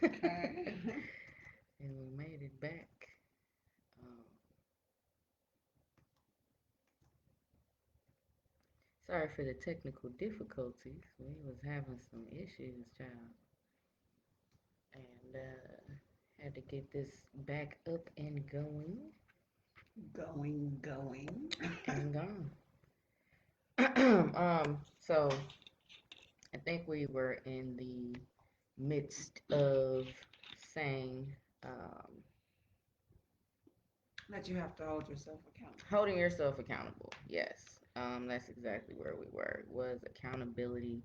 Okay. And we made it back. Um, Sorry for the technical difficulties. We was having some issues, child, and had to get this back up and going Going. and gone. So I think we were in the midst of saying That you have to hold yourself accountable. holding yourself accountable. Yes, that's exactly where we were. Was accountability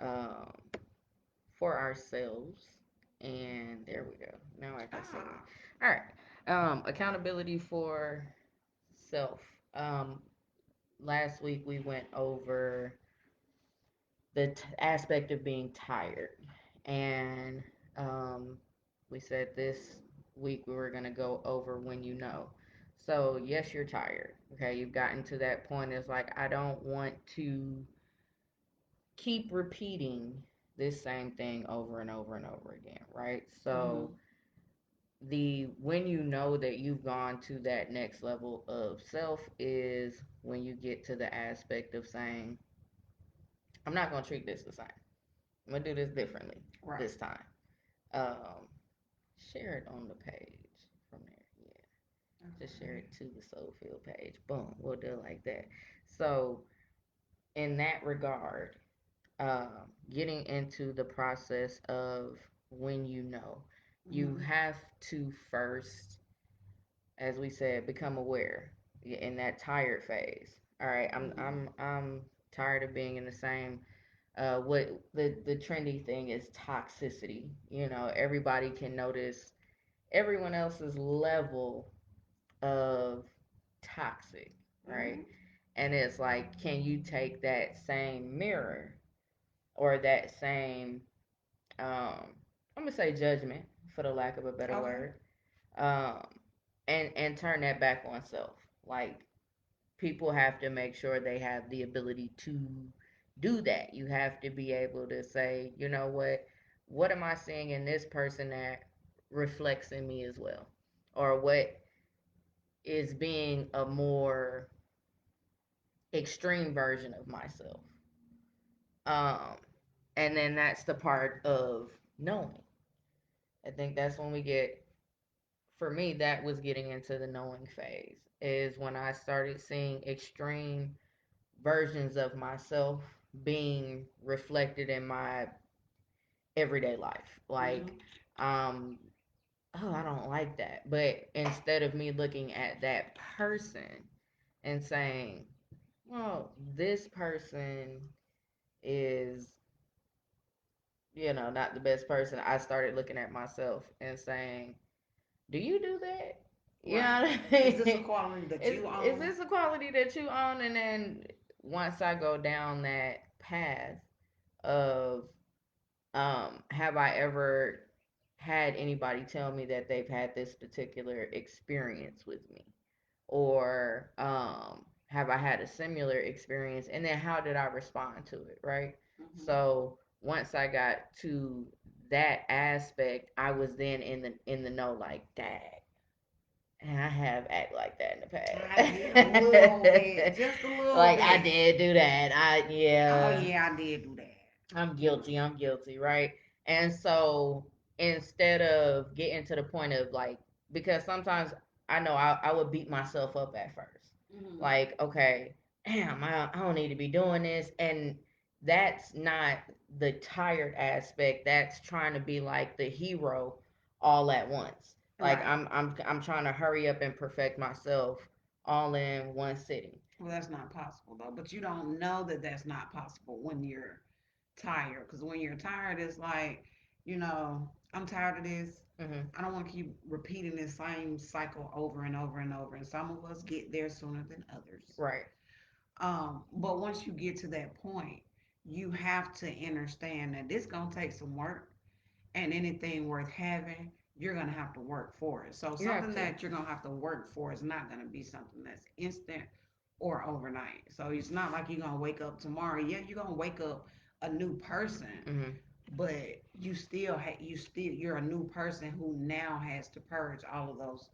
um, for ourselves, and there we go. Now I can sing. Ah. All right, accountability for self. Um, Last week we went over the aspect of being tired, and um, we said this week we were going to go over when you know. So yes, you're tired. Okay, you've gotten to that point. It's like I don't want to keep repeating this same thing over and over and over again, right? Mm-hmm. So the when you know that you've gone to that next level of self is when you get to the aspect of saying, I'm not going to treat this the same. I'm going to do this differently Right. this time. Um, Share it on the page from there. Yeah. Just share Okay. it to the SoulFilled page. Boom. We'll do it like that. So, in that regard, getting into the process of when you know, you Mm-hmm. have to first, as we said, become aware in that tired phase. All right, Mm-hmm. I'm tired of being in the same. What the trendy thing is toxicity. You know, everybody can notice everyone else's level of toxic, right? Mm-hmm. And it's like, can you take that same mirror or that same, I'm gonna say judgment for the lack of a better Okay. word, um, and turn that back on self? Like people have to make sure they have the ability to do that. You have to be able to say, you know what am I seeing in this person that reflects in me as well? Or what is being a more extreme version of myself? Um, and then that's the part of knowing. I think that's when we get, for me, that was getting into the knowing phase, is when I started seeing extreme versions of myself being reflected in my everyday life. Mm-hmm. Like, um, oh, I don't like that. But instead of me looking at that person and saying, well, this person is, not the best person, I started looking at myself and saying, do you do that? You know Right. what I Is this a mean? quality that is, you is own? this a quality that you own? And then once I go down that path of have I ever had anybody tell me that they've had this particular experience with me? Or have I had a similar experience? And then how did I respond to it, right? Mm-hmm. So once I got to that aspect, I was then in the know, like, dang, and I have act like that in I did a little the bit, past. just a little Like I bit. did do that. Oh Yeah, yeah, I did do that. I'm guilty. I'm guilty, right? And so instead of getting to the point of like, because sometimes I know I would beat myself up at first. Mm-hmm. Like, okay, damn, I don't need to be doing this. And that's not the tired aspect. That's trying to be like the hero all at once. Like Right. I'm trying to hurry up and perfect myself all in one sitting. Well, that's not possible though. But you don't know that that's not possible when you're tired. Because when you're tired, it's like, I'm tired of this. Hmm. I don't want to keep repeating this same cycle over and over and over. And some of us get there sooner than others. Right. But once you get to that point, you have to understand that this gonna take some work, and anything worth having, you're gonna have to work for it. So You have something to. that you're gonna have to work for is not gonna be something that's instant or overnight. So it's not like you're gonna wake up tomorrow. Yeah, you're gonna wake up a new person, Hmm. but you're a new person who now has to purge all of those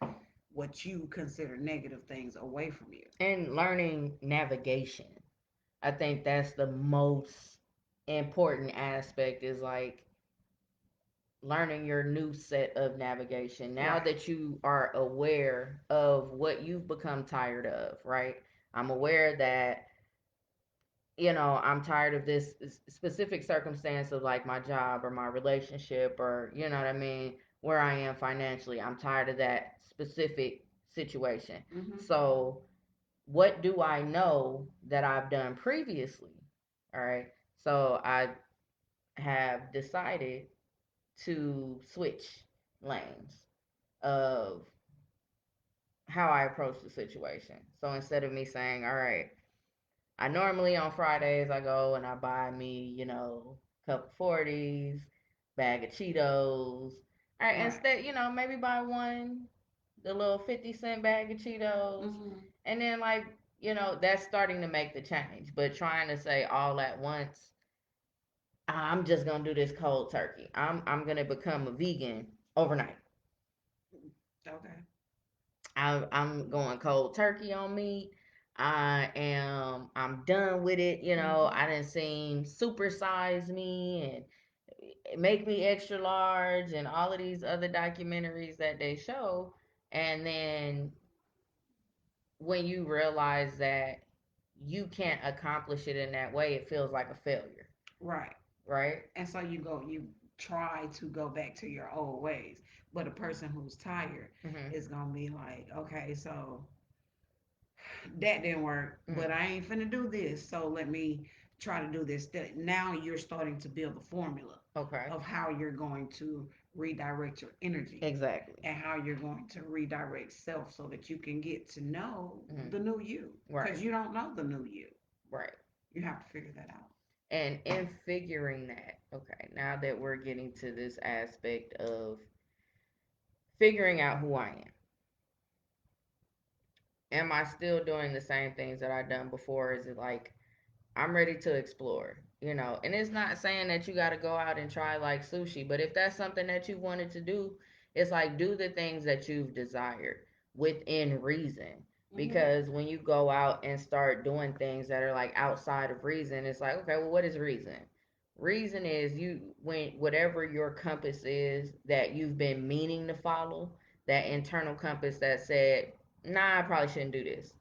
what you consider negative things away from you. And learning navigation. I think that's the most important aspect is like learning your new set of navigation. Now Right. that you are aware of what you've become tired of, right? I'm aware that I'm tired of this specific circumstance of like my job or my relationship or, you know what I mean, where I am financially. I'm tired of that specific situation. Mm-hmm. So, what do I know that I've done previously? All right. So, I have decided to switch lanes of how I approach the situation. So, instead of me saying, all right, I normally on Fridays I go and I buy me, cup of 40s, bag of Cheetos. All right, Right. instead, maybe buy one, the little 50-cent bag of Cheetos. Mm-hmm. And then like, that's starting to make the change. But trying to say all at once, I'm just gonna do this cold turkey. I'm gonna become a vegan overnight. Okay. I'm going cold turkey on meat. I'm done with it. Mm-hmm. I didn't seen super size me and make me extra large and all of these other documentaries that they show. And then when you realize that you can't accomplish it in that way, it feels like a failure, Right. right? And so you try to go back to your old ways, but a person who's tired Mm-hmm. is gonna be like, okay, so that didn't work, but Mm. I ain't finna do this. So let me try to do this. Now you're starting to build a formula Okay. of how you're going to redirect your energy Exactly. and how you're going to redirect self so that you can get to know Mm-hmm. the new you. Because Right. you don't know the new you. Right. You have to figure that out. And in figuring that, okay, now that we're getting to this aspect of figuring out who I am I still doing the same things that I've done before? Is it like I'm ready to explore, and it's not saying that you got to go out and try like sushi, but if that's something that you wanted to do, it's like do the things that you've desired within reason. Mm-hmm. Because when you go out and start doing things that are like outside of reason, it's like, okay, well, what is reason? Reason is you when whatever your compass is that you've been meaning to follow, that internal compass that said, nah, I probably shouldn't do this.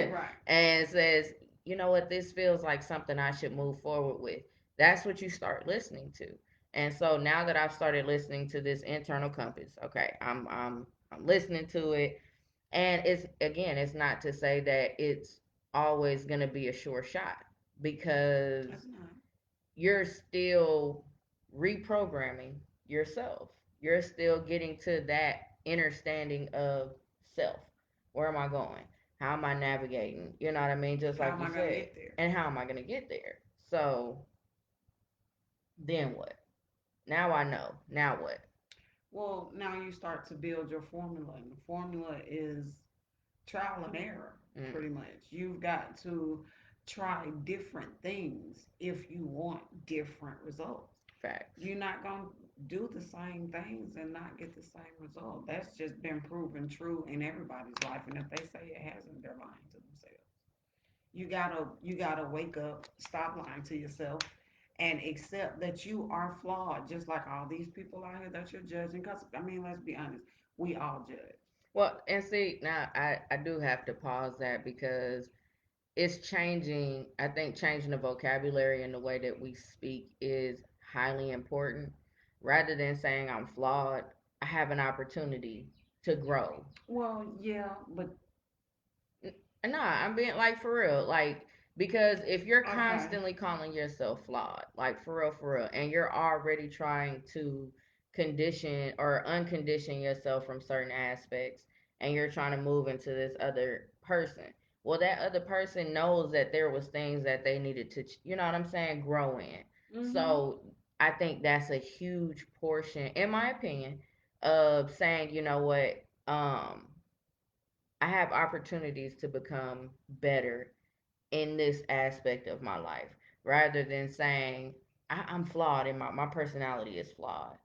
Right. And says, you know what, this feels like something I should move forward with. That's what you start listening to. And so now that I've started listening to this internal compass, okay, I'm listening to it. And it's again, it's not to say that it's always gonna be a sure shot because That's not. you're still reprogramming yourself. You're still getting to that understanding of self. Where am I going? How am I navigating? You know what I mean? Just How like am you I going to said. get there? And how am I going to get there? So then what? Now I know. Now what? Well, now you start to build your formula, and the formula is trial and error, Mm, pretty much. You've got to try different things if you want different results. facts. You're not going to do the same things and not get the same result. That's just been proven true in everybody's life. And if they say it hasn't, they're lying to themselves. You gotta wake up, stop lying to yourself, and accept that you are flawed, just like all these people out here that you're judging. Because I mean, let's be honest, we all judge. Well, and see, now I do have to pause that because it's changing. I think changing the vocabulary and the way that we speak is highly important. Rather than saying I'm flawed, I have an opportunity to grow. Well, yeah, but Nah, I'm being like for real. Like, because if you're okay. constantly calling yourself flawed, like for real, and you're already trying to condition or uncondition yourself from certain aspects, and you're trying to move into this other person, well, that other person knows that there was things that they needed to, you know what I'm saying, grow in. Mm-hmm. So I think that's a huge portion, in my opinion, of saying, you know what, I have opportunities to become better in this aspect of my life rather than saying I'm flawed and my personality is flawed.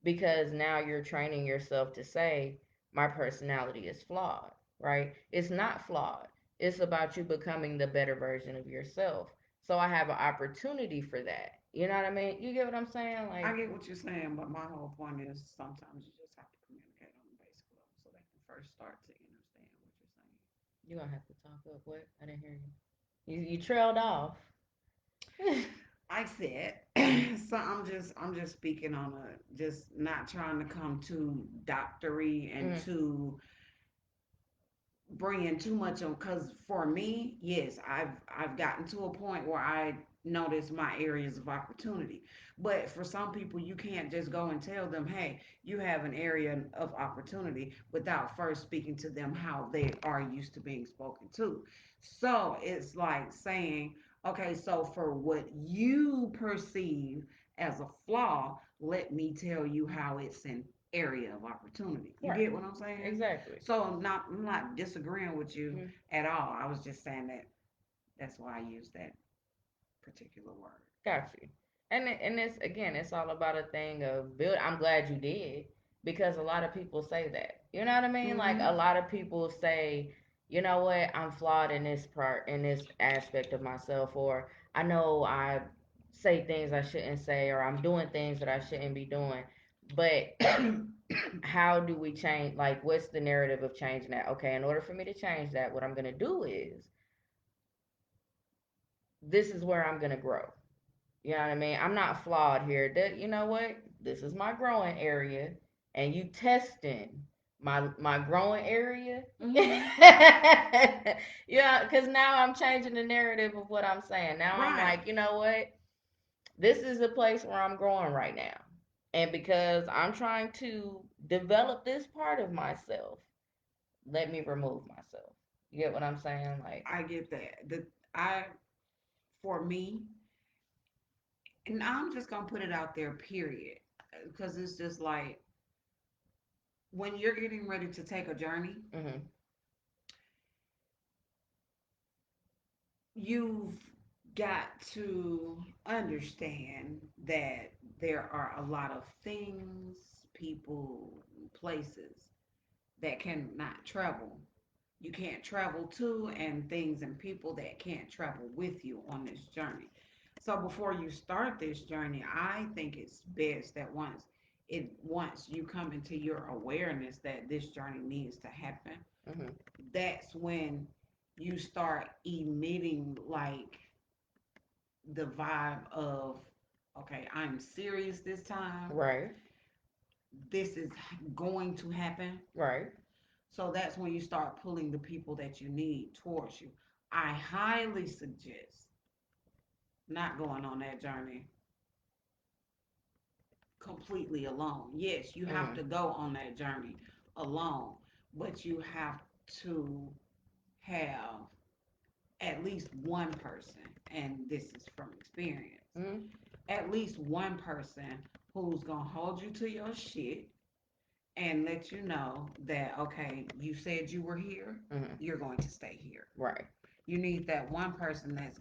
Because now you're training yourself to say, my personality is flawed, right? It's not flawed. It's about you becoming the better version of yourself. So I have an opportunity for that. You know what I mean? You get what I'm saying? I Like, get what you're saying, but my whole point is sometimes you just have to communicate on a basic level so they can first start to understand what you're saying. you're going to have to talk up. What? I didn't hear you. You trailed off. I said, so I'm just speaking on a just not trying to come too doctory and Mm, too bringing too much on, because for me, yes, I've gotten to a point where I notice my areas of opportunity. But for some people, you can't just go and tell them, hey, you have an area of opportunity without first speaking to them how they are used to being spoken to. So it's like saying, okay, so for what you perceive as a flaw, let me tell you how it's an area of opportunity. You right. get what I'm saying? Exactly. So I'm not disagreeing with you Mm, at all. I was just saying that that's why I use that particular word. got you. And it's again, it's all about a thing of build. I'm glad you did because a lot of people say that. You know what I mean? Like a Mm-hmm. lot of people say, you know what, I'm flawed in this part, in this aspect of myself, or I know I say things I shouldn't say, or I'm doing things that I shouldn't be doing. But how do we change? Like, what's the narrative of changing that? Okay, in order for me to change that, what I'm gonna do is this is where I'm gonna grow. You know what I mean? I'm not flawed here. You know what? This is my growing area, and you testing my growing area. Mm-hmm. Yeah, because now I'm changing the narrative of what I'm saying. Now I'm Right. like, you know what? This is a place where I'm growing right now, and because I'm trying to develop this part of myself, let me remove myself. You get what I'm saying? Like, I get that. I for me, and I'm just gonna put it out there, period. Because it's just like when you're getting ready to take a journey, mm-hmm, you've got to understand that there are a lot of things, people, places that cannot travel. You can't travel to, and things and people that can't travel with you on this journey. So before you start this journey, I think it's best that once you come into your awareness that this journey needs to happen, mm-hmm, that's when you start emitting like the vibe of, okay, I'm serious this time. right, This is going to happen. right, So that's when you start pulling the people that you need towards you. I highly suggest not going on that journey completely alone. Yes, you have mm-hmm, to go on that journey alone, but you have to have at least one person, and this is from experience, mm-hmm, at least one person who's gonna hold you to your shit and let you know that, okay, you said you were here, mm-hmm, you're going to stay here. right. You need that one person that's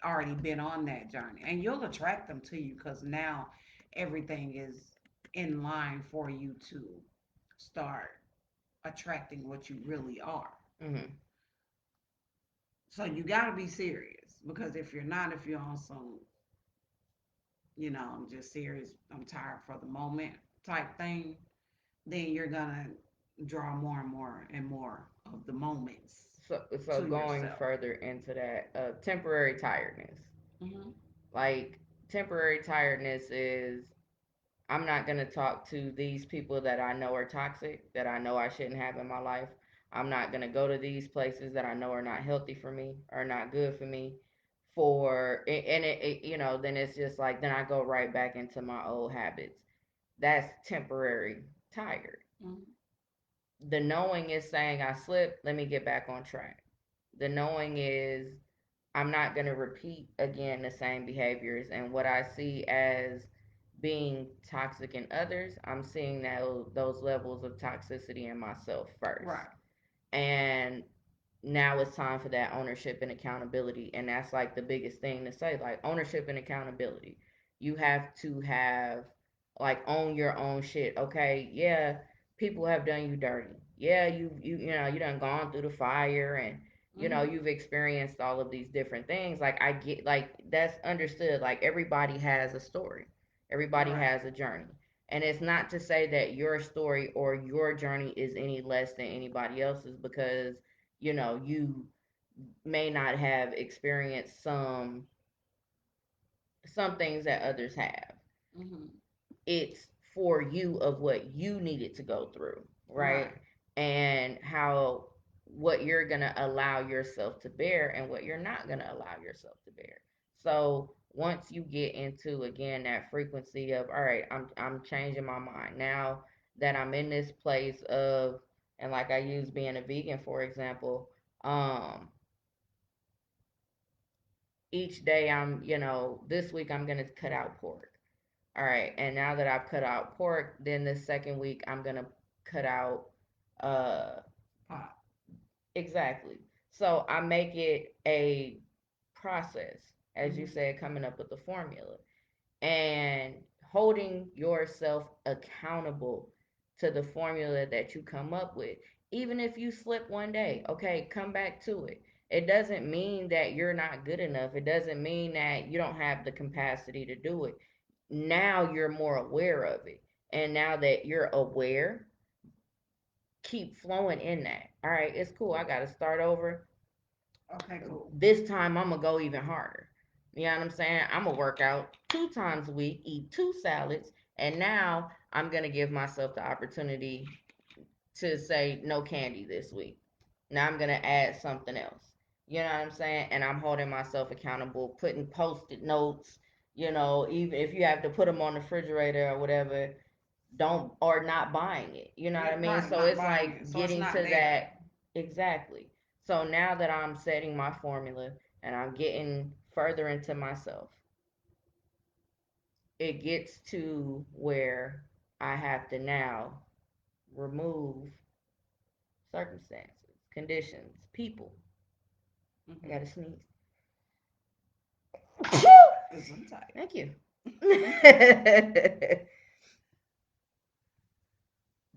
already been on that journey, and you'll attract them to you because now everything is in line for you to start attracting what you really are. Mm-hmm. So you got to be serious, because if you're not, if you're on some, I'm just serious, I'm tired for the moment type thing, then you're gonna draw more and more and more of the moments So to going yourself. further into that, temporary tiredness. Hmm. Like temporary tiredness is I'm not gonna talk to these people that I know are toxic, that I know I shouldn't have in my life. I'm not gonna go to these places that I know are not healthy for me, are not good for me. Then it's just like then I go right back into my old habits. That's temporary tired. Hmm. The knowing is saying I slipped, let me get back on track. The knowing is I'm not going to repeat again the same behaviors. And what I see as being toxic in others, I'm seeing those levels of toxicity in myself first. Right. And now it's time for that ownership and accountability. And that's like the biggest thing to say, like ownership and accountability. You have to have, like, own your own shit. Okay, yeah, people have done you dirty. Yeah, you done gone through the fire, and Mm-hmm. you've experienced all of these different things. Like, I get, like, that's understood. Like, everybody has a story, everybody Right. has a journey. And it's not to say that your story or your journey is any less than anybody else's, because you may not have experienced some things that others have. Mm-hmm. It's for you of what you needed to go through, right? Right. And how, what you're going to allow yourself to bear and what you're not going to allow yourself to bear. So once you get into, again, that frequency of, all right, I'm changing my mind now that I'm in this place of, and like I use being a vegan for example. Each day this week I'm going to cut out pork. All right, and now that I've cut out pork, then the second week I'm going to cut out uh Pot. exactly. So I make it a process, as you Mm-hmm. said, coming up with the formula and holding yourself accountable to the formula that you come up with. Even if you slip one day, okay, come back to it. It doesn't mean that you're not good enough. It doesn't mean that you don't have the capacity to do it. Now you're more aware of it. And now that you're aware, keep flowing in that. All right, it's cool. I got to start over. Okay, cool. This time I'm gonna go even harder. You know what I'm saying? I'm gonna work out 2 times a week, eat 2 salads, and now I'm gonna give myself the opportunity to say no candy this week. Now I'm gonna add something else. You know what I'm saying? And I'm holding myself accountable, putting post-it notes. Even if you have to put them on the refrigerator or whatever, don't, or not buying it. You know what I Yeah, mean? right. So Not it's buying it, like so it's getting not to there. that. Exactly. So now that I'm setting my formula and I'm getting further into myself, it gets to where I have to now remove circumstances, conditions, people. I Mm-hmm. gotta sneeze. Gesundheit. Thank you.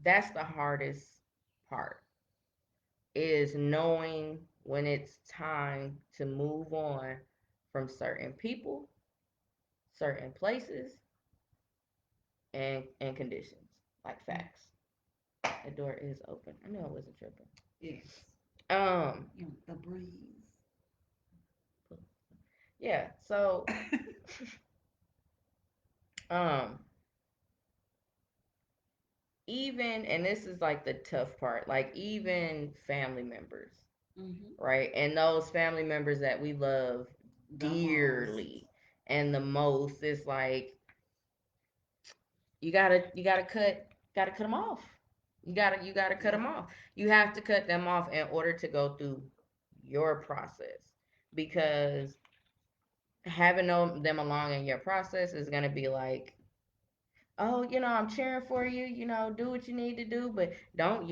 That's the hardest part, is knowing when it's time to move on from certain people, certain places, and conditions, like facts. The door is open. I knew I wasn't tripping. Yes. Um, You know, the breeze. yeah. So, um, even, and this is like the tough part, like even family members, Mm-hmm. right? And those family members that we love The most. dearly and the most, it's like you gotta cut them off. You gotta cut Yeah. them off. You have to cut them off in order to go through your process, because having them along in your process is gonna be like, oh, I'm cheering for you. Do what you need to do, but don't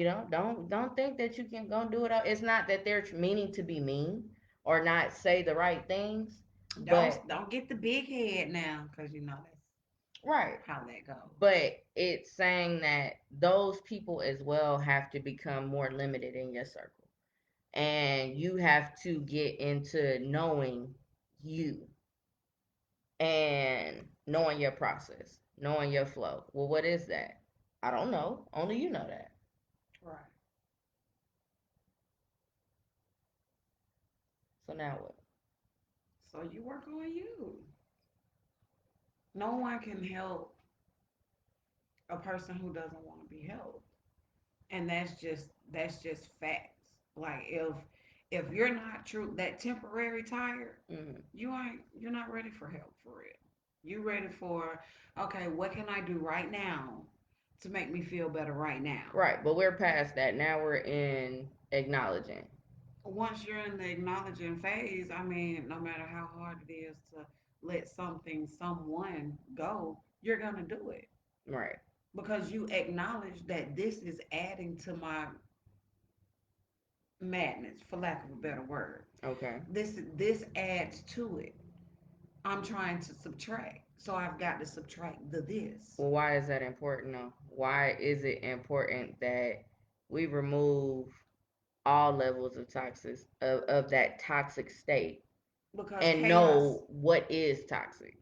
think that you can go do it all. It's not that they're meaning to be mean or not say the right things, but Don't get the big head now, because you know that's right. how that goes. But it's saying that those people as well have to become more limited in your circle. And you have to get into knowing you and knowing your process, knowing your flow. Well, what is that? I don't know. Only you know that. Right. So now what? So you work on you. No one can help a person who doesn't want to be helped. And that's just facts. Like if you're not true that temporary tired, Hmm. you're not ready for help for real. You ready for, okay, what can I do right now to make me feel better right now? Right, but we're past that. Now we're in acknowledging. Once you're in the acknowledging phase, I mean, no matter how hard it is to let someone go, you're gonna do it Right. because you acknowledge that this is adding to my madness, for lack of a better word. Okay. This adds to it. I'm trying to subtract, so I've got to subtract the this. Well, why is that important though? Why is it important that we remove all levels of of that toxic state Because and chaos, know what is toxic?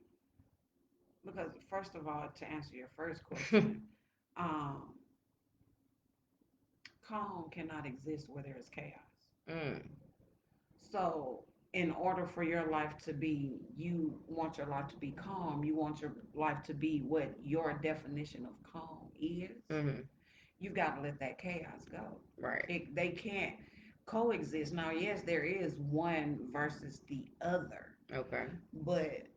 because first of all, to answer your first question, um, calm cannot exist where there is chaos. Mm, So, in order for your life to be, you want your life to be calm, you want your life to be what your definition of calm is, mm-hmm. you've got to let that chaos go. Right. They can't coexist. Now, yes, there is one versus the other, Okay. but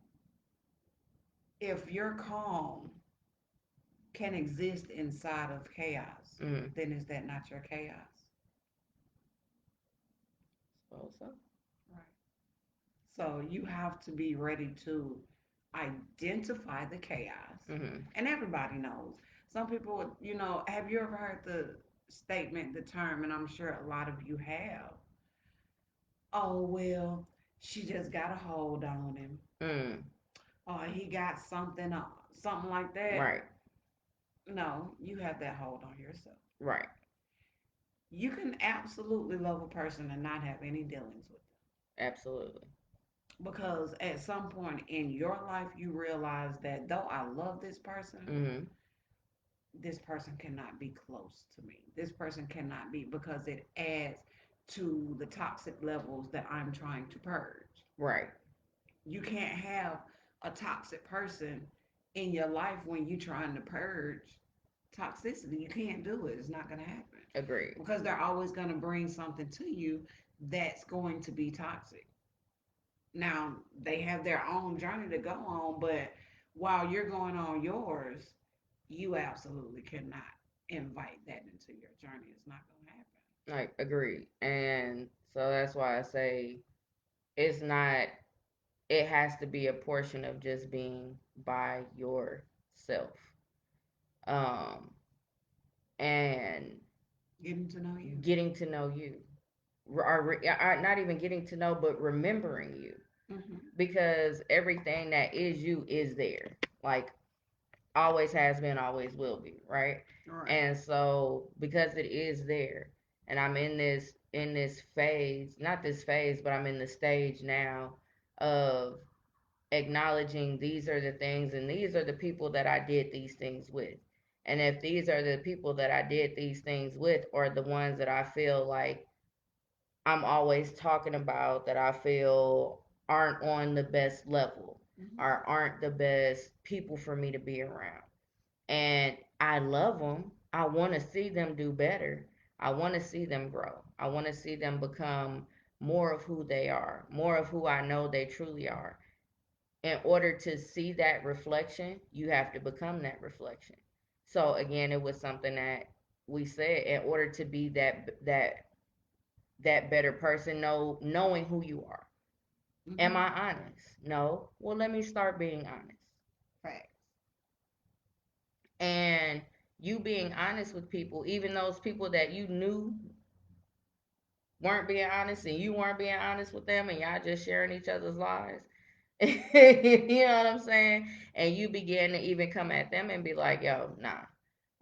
if your calm can exist inside of chaos, Mm-hmm. then is that not your chaos? Suppose so. Right. So you have to be ready to identify the chaos. Mm-hmm. And everybody knows. Some people, have you ever heard the statement, the term, and I'm sure a lot of you have, oh, well, she just got a hold on him. Mm. He got something like that. Right. No, you have that hold on yourself. Right. You can absolutely love a person and not have any dealings with them. Absolutely. Because at some point in your life, you realize that though I love Mm-hmm. this person cannot be close to me. This person cannot be, because it adds to the toxic levels that I'm trying to purge. Right. You can't have a toxic person in your life when you're trying to purge toxicity. You can't do it. It's not going to happen, Agreed. because they're always going to bring something to you that's going to be toxic. Now, they have their own journey to go on, but while you're going on yours, you absolutely cannot invite that into your journey. It's not going to happen. Like agreed. And so that's why I say it's not. It has to be a portion of just being by yourself. Um, and Getting to know you. getting to know you, or not even getting to know, but remembering you, Hmm. because everything that is you is there, like always has been, always will be, right? Right. And so because it is there, and I'm in this phase, not this phase, but I'm in the stage now of acknowledging these are the things and these are the people that I did these things with. And if these are the people that I did these things with, or the ones that I feel like I'm always talking about, that I feel aren't on the best level Hmm. or aren't the best people for me to be around. And I love them. I want to see them do better. I want to see them grow. I want to see them become more of who they are, more of who I know they truly are. In order to see that reflection, you have to become that reflection. So again, it was something that we said, in order to be that better person, knowing who you are. Am Hmm. I honest? No. Well, let me start being honest. Facts. And you being honest with people, even those people that you knew weren't being honest, and you weren't being honest with them, and y'all just sharing each other's lies. You know what I'm saying? And you begin to even come at them and be like, "Yo, nah,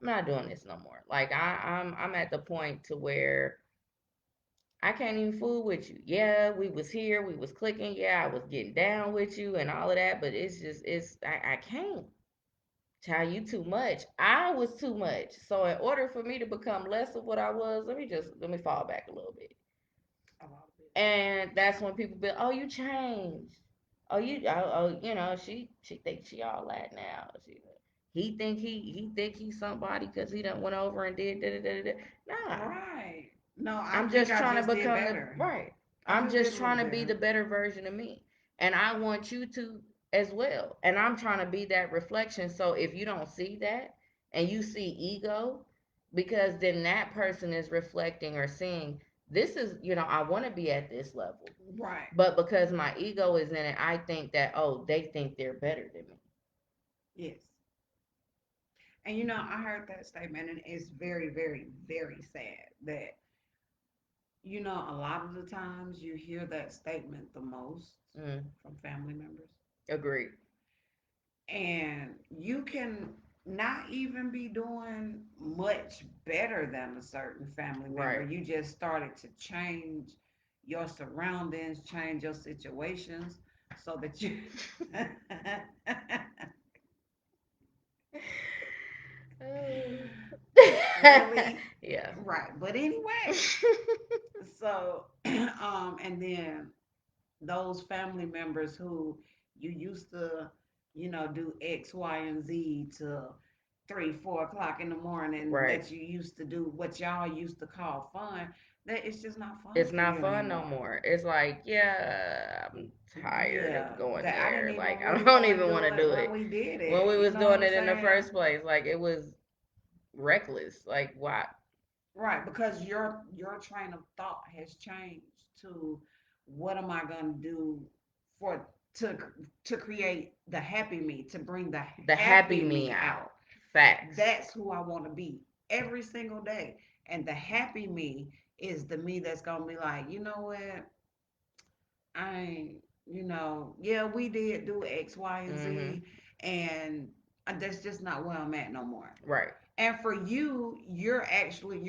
I'm not doing this no more." Like I'm at the point to where I can't even fool with you. Yeah, we was here, we was clicking. Yeah, I was getting down with you and all of that, but I can't. Child, you too much. I was too much. So in order for me to become less of what I was, let me fall back a little bit. A little bit. And that's when people be, oh, you changed. She thinks she all that now. He think he's somebody because he done went over and did da da da da. Nah, Right. No, I I'm think just I trying just to did become the better. right. I I'm just did just a little trying to be better. the better version of me. And I want you to as well. And I'm trying to be that reflection. So if you don't see that and you see ego, because then that person is reflecting or seeing, this is, I want to be at this level. Right. But because my ego is in it, I think that, oh, they think they're better than me. Yes. And I heard that statement, and it's very, very, very sad that You know, a lot of the times you hear that statement the most Mm, from family members. agreed. And you can not even be doing much better than a certain family member. Right. You just started to change your surroundings, change your situations so that you really Yeah. right. But anyway, so and then those family members who you used to, do X, Y, and Z to 3, 4 o'clock in the morning Right. that you used to do what y'all used to call fun, that it's just not fun It's for not you fun no anymore. more. It's like, yeah, I'm tired Yeah, of going that I didn't there. even Like, I really don't want to even want do to it do when it. we did When we it. You was know what doing I'm it in the saying? first place, like it was reckless. Like, why? Right, because your train of thought has changed to what am I gonna do for to to create the happy me, to bring the The happy happy me me out. out. Facts. That's who I want to be every single day. And the happy me is the me that's gonna be like, you know what? I ain't, yeah, we did do X, Y, and Mm-hmm. Z, and that's just not where I'm at no more. Right. And for you, you're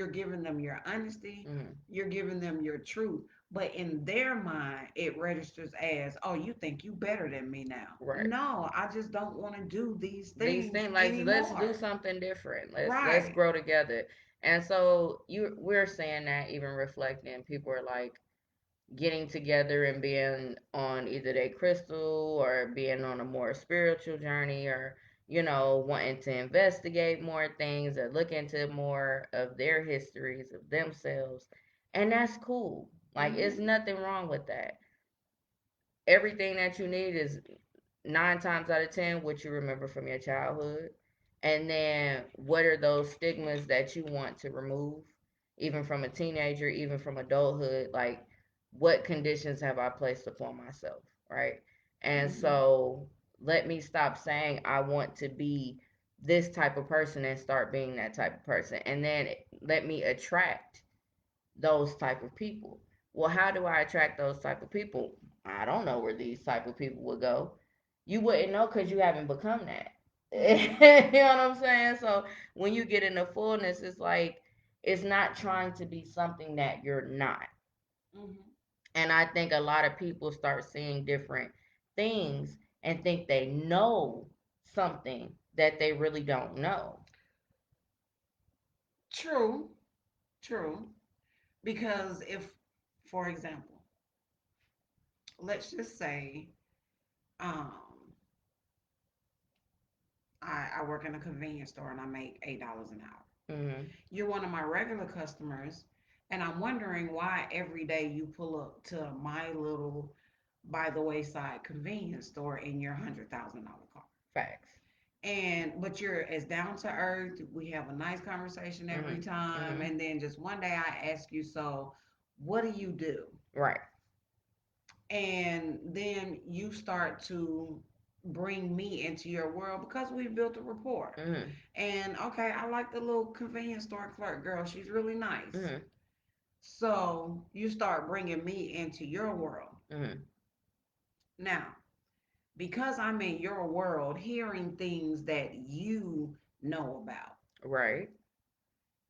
giving them your honesty, Mm-hmm. you're giving them your truth. But in their mind, it registers as, oh, you think you better than me now. Right. No, I just don't want to do these These things things, like, let's do anymore. something different. Let's Right. grow together. And so we're saying that, even reflecting, people are like getting together and being on either their crystal or being on a more spiritual journey, or wanting to investigate more things or look into more of their histories of themselves. And that's cool. Like, it's Hmm. nothing wrong with that. Everything that you need is 9 times out of 10 what you remember from your childhood. And then what are those stigmas that you want to remove, even from a teenager, even from adulthood? Like, what conditions have I placed upon myself, right? And Hmm. so let me stop saying I want to be this type of person and start being that type of person. And then let me attract those type of people. Well, how do I attract those type of people? I don't know where these type of people would go. You wouldn't know because you haven't become that. Hmm. You know what I'm saying? So when you get into fullness, it's like, it's not trying to be something that you're not. Hmm. And I think a lot of people start seeing different things and think they know something that they really don't know. True, true. Because if, for example, let's just say, um, I work in a convenience store and I make $8 an hour. Hmm. You're one of my regular customers, and I'm wondering why every day you pull up to my little by the wayside convenience store in your $100,000 car. Facts. But you're as down to earth. We have a nice conversation every Hmm. time, Hmm. and then just one day I ask you, so what do you do? Right. And then you start to bring me into your world because we built a rapport. Hmm. And okay, I like the little convenience store clerk girl. She's really nice. Hmm. So you start bringing me into your world. Hmm. Now, because I'm in your world, hearing things that you know about, Right.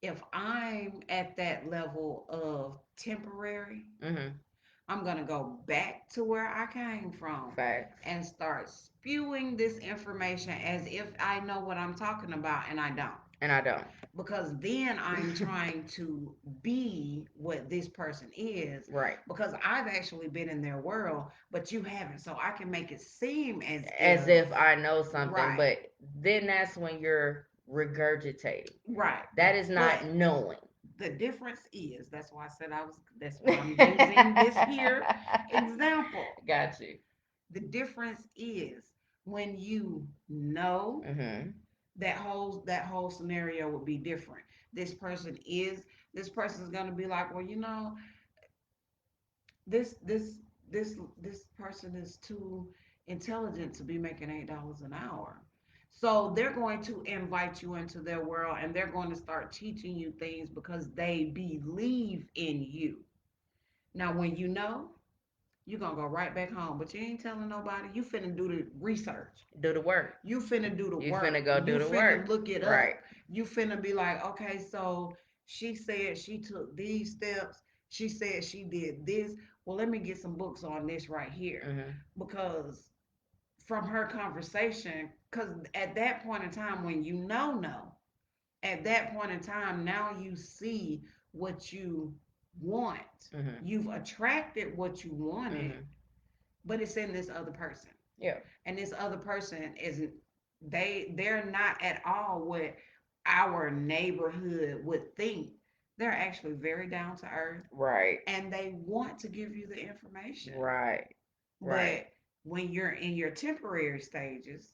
if I'm at that level of temporary, Hmm. I'm going to go back to where I came from Facts. and start spewing this information as if I know what I'm talking about, and I don't. And I don't. Because then I'm trying to be what this person is, Right. because I've actually been in their world, but you haven't. So I can make it seem as As if, if I know something, right, but then that's when you're regurgitating. right. That is But not knowing. the difference is, that's why I'm using this here example. Got you. The difference is when you know, Hmm. that whole scenario would be different. This person is this person's gonna be like, well, this this this person is too intelligent to be making $8 an hour. So they're going to invite you into their world and they're going to start teaching you things because they believe in you. Now, when you know, you're gonna go right back home, but you ain't telling nobody. You finna do the research. Do the work. You finna do the You finna work. go You do the finna work. look it Right. up. You finna be like, okay, so she said she took these steps. She said she did this. Well, let me get some books on this right here. Mhm. Because from her conversation, because at that point in time, when you know, at that point in time, now you see what you want. Mhm. You've attracted what you wanted, Mhm. but it's in this other person. Yeah. And this other person isn't, they're not at all what our neighborhood would think. They're actually very down to earth, Right. and they want to give you the information. Right. Right. But when you're in your temporary stages,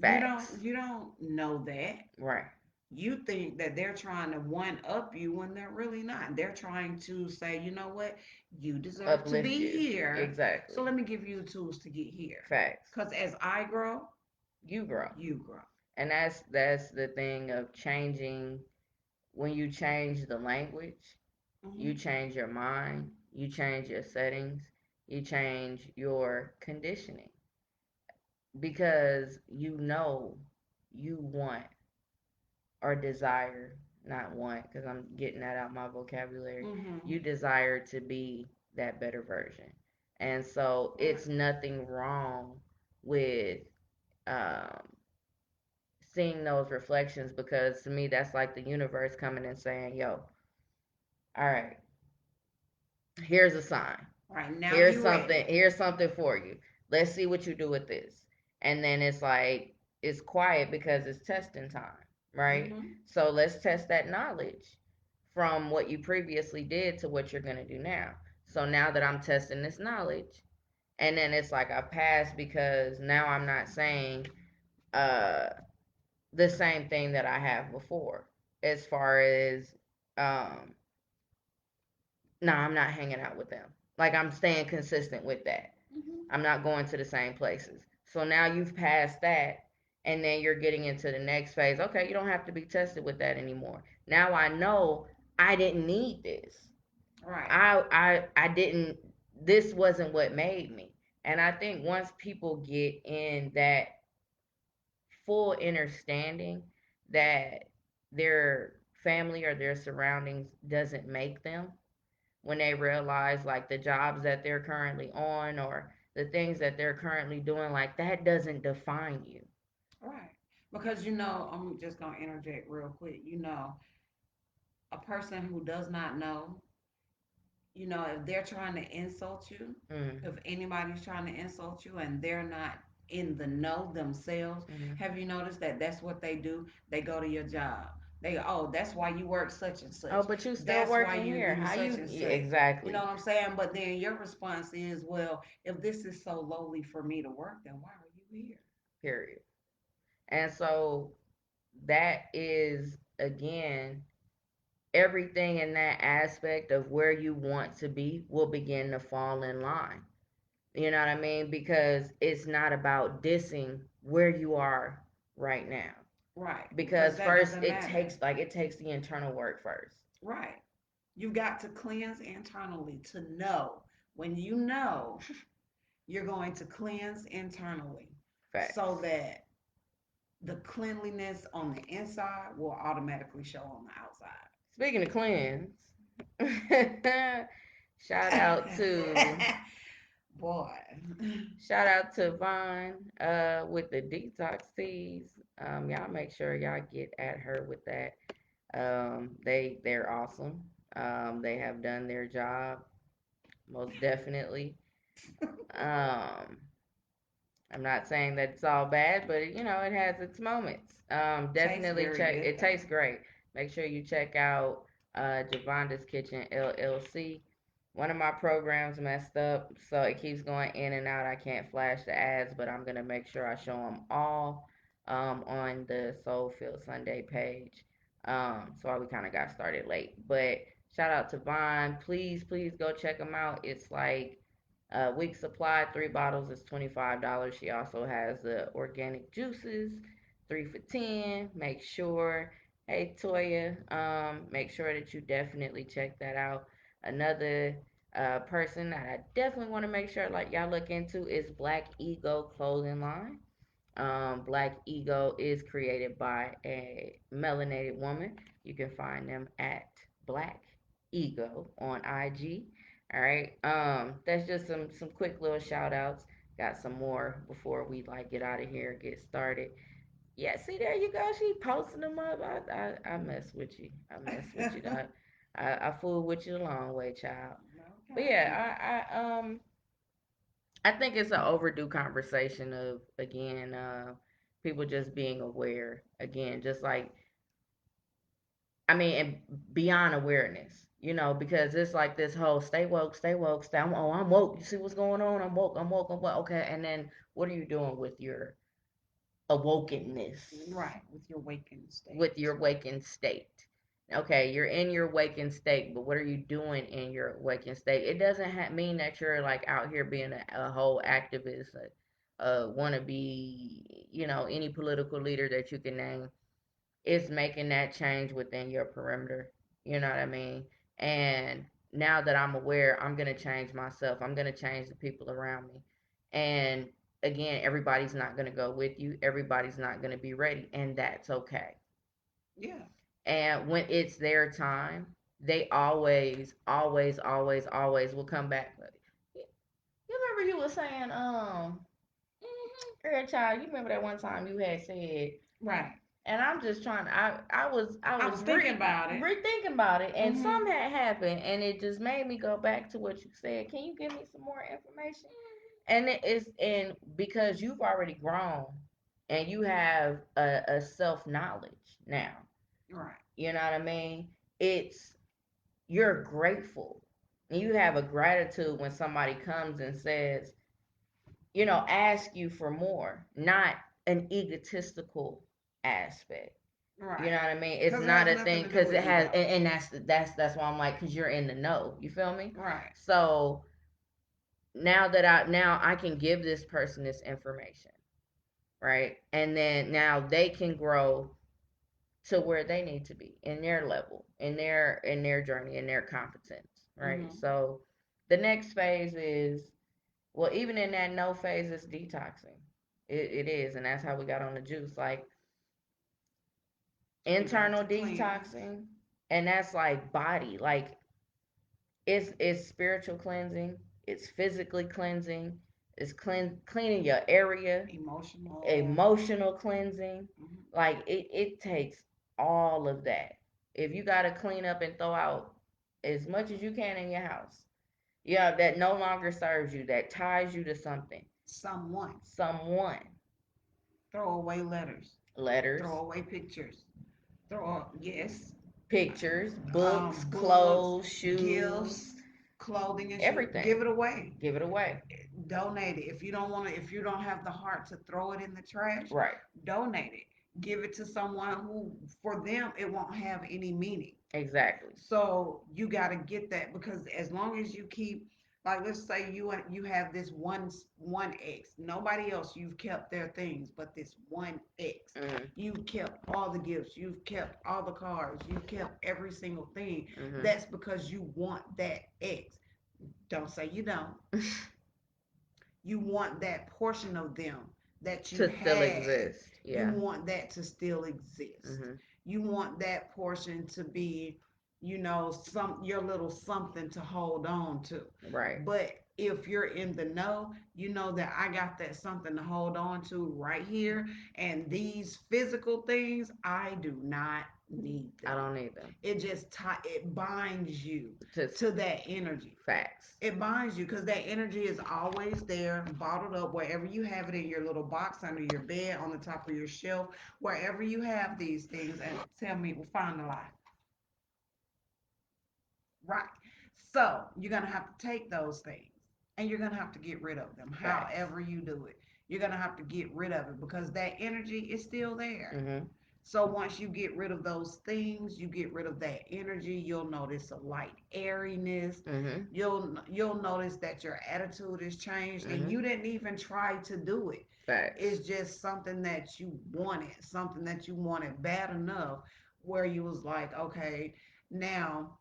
Facts. you don't know that. Right. You think that they're trying to one up you when they're really not. They're trying to say, you know what, you deserve to Uplift be you. here, so Exactly. let me give you the tools to get here. Facts. Because as I grow, You grow. you grow. And that's the thing of changing. When you change the language, you Hmm. change your mind, you change your settings, you change your conditioning, because you know you want or desire, not want, because I'm getting that out my vocabulary. Hmm. You desire to be that better version. And so Right. it's nothing wrong with um, seeing those reflections, because to me, that's like the universe coming and saying, yo, all right, here's a sign. Right. Now Here's you something. ready. Here's something for you. Let's see what you do with this. And then it's like it's quiet because it's testing time, right? Hmm. So let's test that knowledge from what you previously did to what you're gonna do now. So now that I'm testing this knowledge, and then it's like I passed, because now I'm not saying uh the same thing that I have before, as far as um no, I'm not hanging out with them. Like, I'm staying consistent with that. Hmm. I'm not going to the same places. So now you've passed that, and then you're getting into the next phase. Okay, you don't have to be tested with that anymore. Now I know I didn't need this. Right. I didn't. This wasn't what made me. And I think once people get in that full understanding that their family or their surroundings doesn't make them, when they realize like the jobs that they're currently on or the things that they're currently doing, like that doesn't define you. Right. Because I'm just gonna interject real quick. A person who does not know, if they're trying to insult you, Mm-hmm. if anybody's trying to insult you and they're not in the know themselves, Mm-hmm. have you noticed that that's what they do? They go to your job. They go, oh, that's why you work such and Oh, such. but you still That's why working you here. do How such you? and Yeah, such. You know exactly. what I'm saying? But then your response is, well, if this is so lowly for me to work, then why are you here? Period. And so that is again, everything in that aspect of where you want to be will begin to fall in line. You know what I mean? Because it's not about dissing where you are right now. Right. Because Because that first doesn't matter. it takes the internal work first. Right. You've got to cleanse internally to know. When you know, you're going to cleanse internally so Facts. that the cleanliness on the inside will automatically show on the Speaking of cleanse, shout out to outside. Boy. shout out to Vaughn with the detox teas. Y'all make sure y'all get at her with that. They're awesome. They have done their job most definitely. Um, I'm not saying that it's all bad, but it has its moments. Tastes Definitely very check. good It though. tastes great. Make sure you check out Javanda's Kitchen LLC. One of my programs messed up, so it keeps going in and out. I can't flash the ads, but I'm gonna make sure I show them all on the SoulFilled Sunday page. So we kind of got started late, but shout out to Vaughn. Please, please go check them out. It's like week supply, 3 bottles is $25. She also has the organic juices, 3 for 10. Make sure, hey Toya, make sure that you definitely check that out. Another A person that I definitely want to make sure like y'all look into is Black Ego Clothing Line. Black Ego is created by a melanated woman. You can find them at Black Ego on IG. All right. That's just some quick little shout outs. Got some more before we like get out of here and get started. Yeah, see there you go. She posting them up. I mess with you. I mess with you. I fool with you the long way, child. But Okay. yeah, I think it's an overdue conversation of again, people just being aware. Again, just like I mean, and beyond awareness, because it's like this whole stay woke, stay woke, stay. I'm woke. You see what's going on? I'm woke. I'm woke. I'm woke. Okay, and then what are you doing with your awokenness? Right, with your waking With state. your waking state. Okay, you're in your waking state, but what are you doing in your waking state? It doesn't mean that you're like out here being a whole activist, want to be, any political leader that you can name. It's making that change within your perimeter. You know what I mean? And now that I'm aware, I'm going to change myself. I'm going to change the people around me. And again, everybody's not going to go with you. Everybody's not going to be ready. And that's okay. Yeah. And when it's their time, they always, always, always, always will come back. You remember you were saying, girl, child, you remember that one time you had said, Right. and I'm just trying to, I I was was thinking about it. rethinking about it, and Mm-hmm. some had happened, and it just made me go back to what you said. Can you give me some more information? And it is, and because you've already grown, and you have a self knowledge now. Right. You know what I mean? It's you're grateful. And you have a gratitude when somebody comes and says, ask you for more, not an egotistical aspect. You Right. know what I mean? It's Because it not has a nothing thing to do because with it has, ego. and that's why I'm like, because you're in the know. You feel me? Right. So now I can give this person this information, right? And then now they can grow to where they need to be in their level, in their journey, in their competence, right? Mm-hmm. So the next phase is, well, even in that no phase, it's detoxing. It is, and that's how we got on the juice, like We got internal to cleanse. detoxing, and that's like body, like it's spiritual cleansing, it's physically cleansing, it's cleaning your area, Emotional. emotional cleansing. Mm-hmm. Like it takes all of that. If you got to clean up and throw out as much as you can in your house, yeah, that no longer serves you, that ties you to something, Someone. someone, Throw away letters. Throw letters, away pictures. Throw, yes. pictures, books, Books, clothes, shoes, gifts, clothing and shoes. Give everything. it away. Give it away. Donate it. If you don't want to, if you don't have the heart to throw it in the trash, Right. donate it. Give it to someone who, for them, it won't have any meaning. Exactly. So you got to get that, because as long as you keep, like, let's say you have this one ex, nobody else, you've kept their things, but this one ex, Mhm. you've kept all the gifts, you've kept all the cards, you've kept every single thing. Mhm. That's because you want that ex. Don't say you don't. You want that portion of them that you To still had. exist. You Yeah. want that to still exist. Mhm. You want that portion to be, some your little something to hold on to. Right. But if you're in the know, you know that I got that something to hold on to right here, and these physical things, I do not need I them. don't need them. It binds you Just to that energy. facts. It binds you because that energy is always there, bottled up wherever you have it, in your little box, under your bed, on the top of your shelf, wherever you have these things. And tell me, we'll find the lie. Right. So you're going to have to take those things, and you're going to have to get rid of them, Facts. however you do it. You're going to have to get rid of it because that energy is still there. Mhm. So once you get rid of those things, you get rid of that energy, you'll notice a light airiness. Mhm. You'll notice that your attitude is changed, and Mhm. you didn't even try to do it. Facts. It's just something that you wanted bad enough, where you was like, okay, now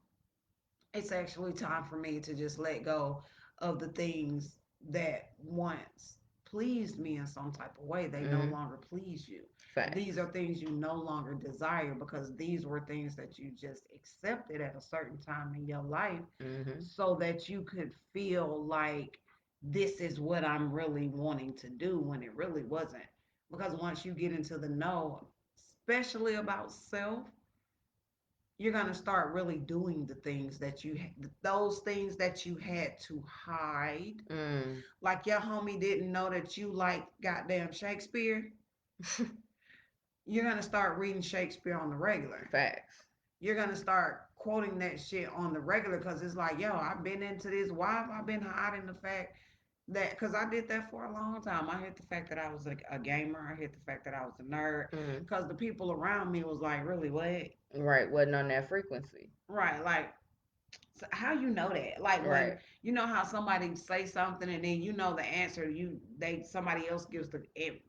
It's actually time for me to just let go of the things that once pleased me in some type of way. They no Mm-hmm. longer please you. These Facts. are things you no longer desire because these were things that you just accepted at a certain time in your life Mm-hmm. so that you could feel like this is what I'm really wanting to do when it really wasn't. Because once you get into the know, especially about self, you're going to start really doing the things that those things that you had to hide. Mm. Like your homie didn't know that you like goddamn Shakespeare. You're going to start reading Shakespeare on the regular. Facts. You're going to start quoting that shit on the regular because it's like, yo, I've been into this. Why have I been hiding the fact that, because I did that for a long time. I hid the fact that I was a gamer. I hid the fact that I was a nerd Mm. because the people around me was like, really, what? Right. Wasn't on that frequency. Right. Like, so how you know that? Like when Right. you know how somebody say something and then you know the answer, somebody else gives the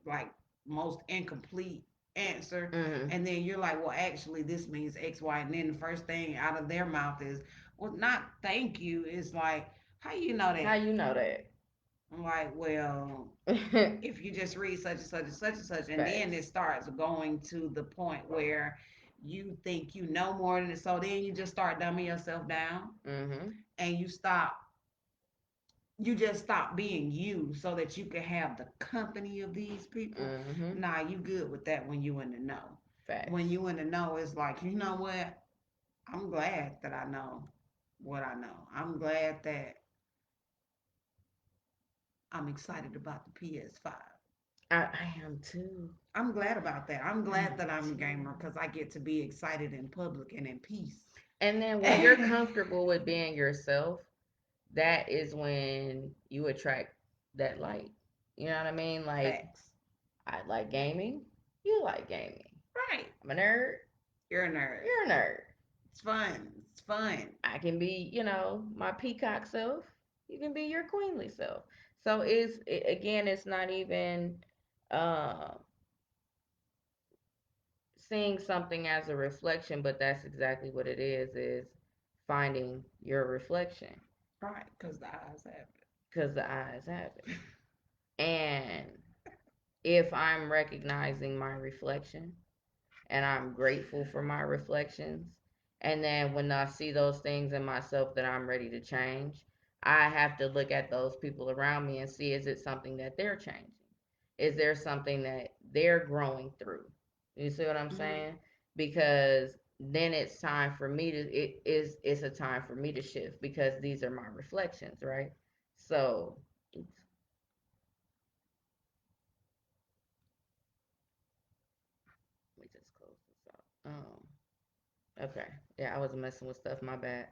like most incomplete answer, Mm-hmm. and then you're like, well, actually, this means X, Y, and then the first thing out of their mouth is, well, not thank you. It's like, how you know How that? you know that? I'm like, well, if you just read such and such and such and such, and then it Facts. starts going to the point where you think you know more than it, so then you just start dumbing yourself down Mm-hmm. and you just stop being you so that you can have the company of these people. Mm-hmm. Nah, you good with that when you in the know. When Facts. you in the know, it's like, you know what? I'm glad that I know what I know. I'm glad that I'm excited about the PS5. I am too. I'm glad about that. I'm I glad am that I'm a too. gamer because I get to be excited in public and in peace. And then when you're comfortable with being yourself, that is when you attract that light. You know what I mean? Like, Facts. I like gaming. You like gaming. Right. I'm a nerd. You're a nerd. You're a nerd. It's fun. It's fun. I can be, my peacock self. You can be your queenly self. So again, it's not even uh, seeing something as a reflection, but that's exactly what it is finding your reflection Right. Because the eyes have because the eyes have it. And if I'm recognizing my reflection and I'm grateful for my reflections, and then when I see those things in myself that I'm ready to change, I have to look at those people around me and see, is it something that they're changing? Is there something that they're growing through? You see what I'm it. Hmm. saying? Because then it's time for me to it's a time for me to shift because these are my reflections, right? So let me just close this out. Okay. Yeah, I was messing with stuff, my bad.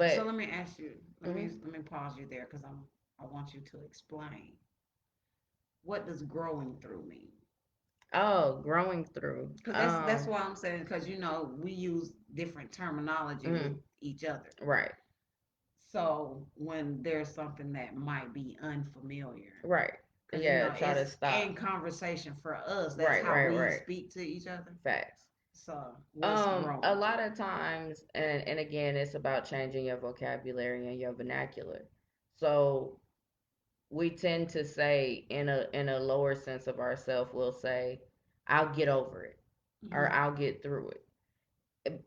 So But let me ask you. mhm. Let me pause you there because I want you to explain what does growing through mean. Oh, growing through. Because that's why I'm saying because we use different terminology with Mm, each other. right. So when there's something that might be unfamiliar, Right. because Yeah, try to it's in stop. conversation for us. That's Right, how right, we right. speak to each other. Facts. So what's A growing lot through? of times, and again, it's about changing your vocabulary and your vernacular. So we tend to say in a lower sense of ourself, we'll say, "I'll get over it," or Hmm. "I'll get through it."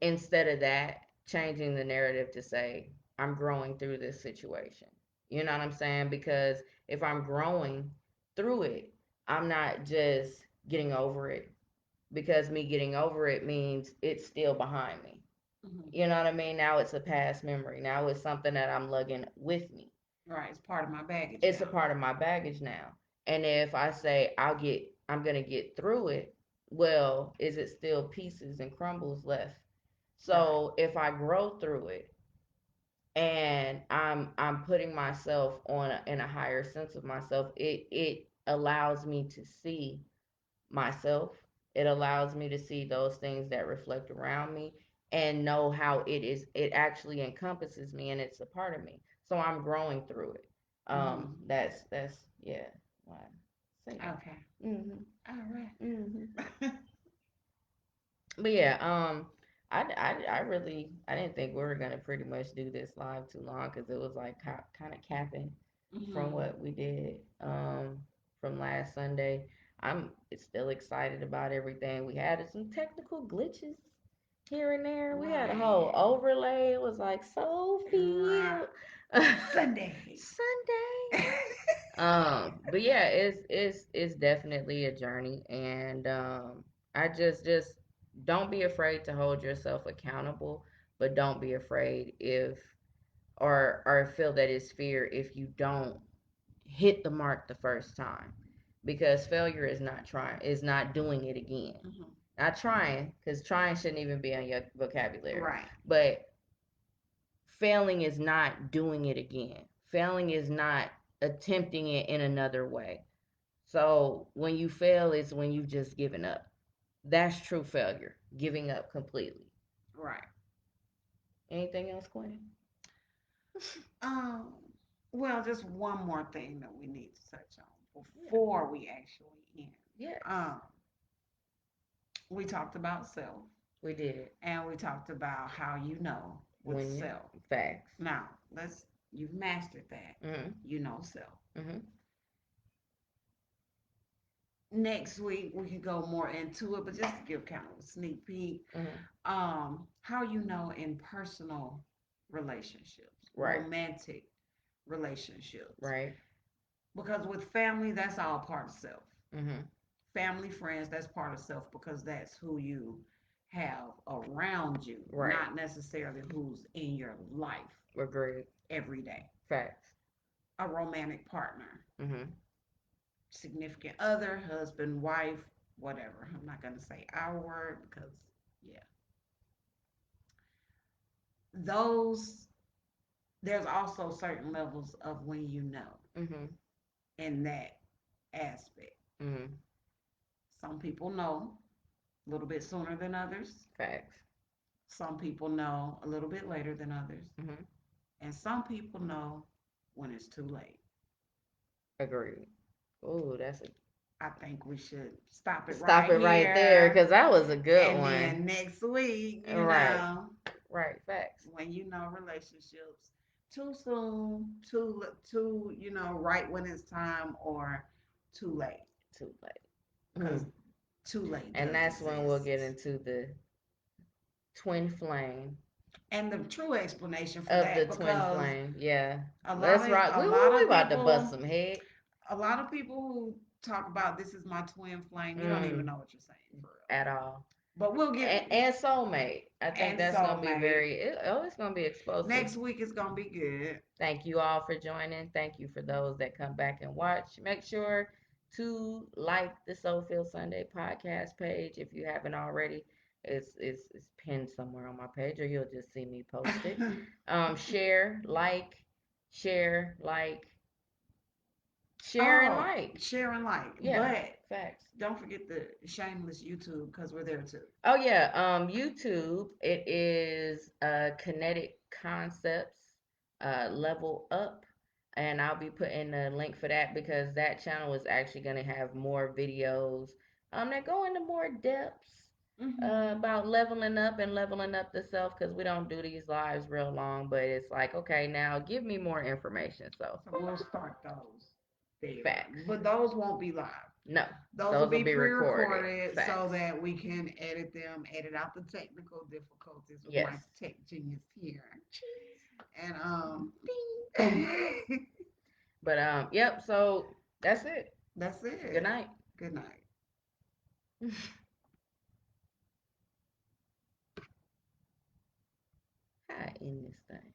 Instead of that, changing the narrative to say, I'm growing through this situation. You know what I'm saying? Because if I'm growing through it, I'm not just getting over it because me getting over it means it's still behind me. Hmm. You know what I mean? Now it's a past memory. Now it's something that I'm lugging with me. Right, it's part of my baggage It's a now. part of my baggage now. And if I say I'm going to get through it, well, is it still pieces and crumbles left? Right. So if I grow through it and I'm putting myself in a higher sense of myself, it allows me to see myself. It allows me to see those things that reflect around me and know how it actually encompasses me and it's a part of me. So I'm growing through it. Hmm. That's yeah. Why say that? Okay. Mhm. All Mhm. right. But yeah, I really I didn't think we were gonna pretty much do this live too long because it was like kind of capping from Hmm. what we did from last Sunday. I'm still excited about everything. We had some technical glitches here and there. We had a whole Right. overlay. It was like so Right. feel Sunday. Sunday. But yeah, it's definitely a journey, and I just don't be afraid to hold yourself accountable, but don't be afraid if or feel that it's fear if you don't hit the mark the first time, because failure is not doing it again. Hmm. Not trying, because trying shouldn't even be on your vocabulary, Right. but failing is not doing it again. Failing is not attempting it in another way. So when you fail, it's when you've just given up. That's true failure, giving up completely. Right. Anything else, Quinn? Um. Well, just one more thing that we need to touch on Yeah. before we actually end. Yes, Um. We talked about self, we did. and we talked about how you know with When you self. facts. Now, you've mastered that. Mhm. You know self. Mhm. Next week we can go more into it, but just to give kind of a sneak peek, Mhm. how you know in personal relationships, Right. romantic relationships, Right. because with family that's all part of self. Mhm. Family, friends, that's part of self because that's who you have around you, Right. not necessarily who's in your life Agreed. every day. Facts. A romantic partner, Mhm. significant other, husband, wife, whatever. I'm not going to say our word because, yeah, those, there's also certain levels of when you know Mhm. in that aspect. Mhm. Some people know a little bit sooner than others, Facts. some people know a little bit later than others, Mhm. and some people know when it's too late. Agreed. Oh, that's a I think we should stop it stop right it right there here. because that was a good And one. then next week, Right. Right. Facts. when you know relationships too soon, too, right when it's time or too late. Too late. Because Mm. too late And does that's when we'll get exist. into the twin flame And the true explanation for of the that, twin because flame. Yeah. a lot Let's of rock. a lot We of about to bust people some head. a lot of people who talk about this is my twin flame, you don't even Mm. know what you're saying for real. At all. But we'll get And soulmate. I think and that's gonna be soulmate. it's gonna be explosive. Next week is gonna be good. Thank you all for joining. Thank you for those that come back and watch. Make sure to like the SoulFilled Sunday podcast page if you haven't already. It's pinned somewhere on my page, or you'll just see me post it. Share, share, share, and Oh, like. share and like. Yeah, But facts. don't forget the shameless YouTube because we're there too. Oh yeah, YouTube. It is Kinetic Concepts Level Up, and I'll be putting a link for that because that channel is actually gonna have more videos that go into more depths Hmm. about leveling up the self because we don't do these lives real long, but it's like okay now give me more information. So So we'll start those there, facts. but those won't be live. No, Those will those will be be recorded. pre-recorded so Facts. that we can edit them, edit out the technical difficulties with my Yes. tech genius here. And But yep. So that's it. that's Good it. night. Good night. How in this thing?